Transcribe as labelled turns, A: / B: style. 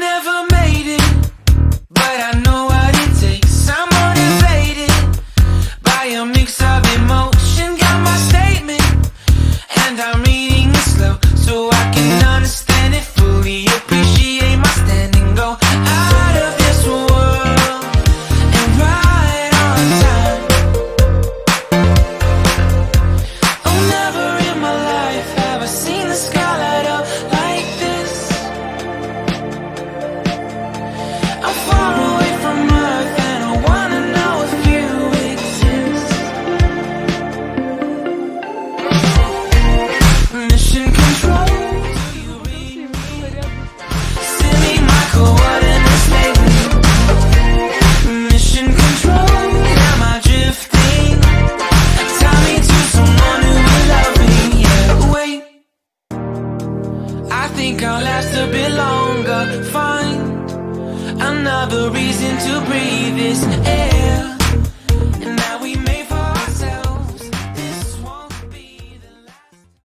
A: never made it, but I know what it takes. I'm motivated by a mix of emotion. Got my statement, and I'm reading it slow so I can understand it fully. Appreciate my standing, go out of this world and right on time. Oh, never in my life have I seen the sky light up like this. I'm far away from Earth and I wanna know if you exist. Mission control, do you read me? Send me my coordinates lately. Mission control, am I drifting? Tie me to someone who will love me. Yeah, wait, I think I'll last a bit longer. Find another reason to breathe this air.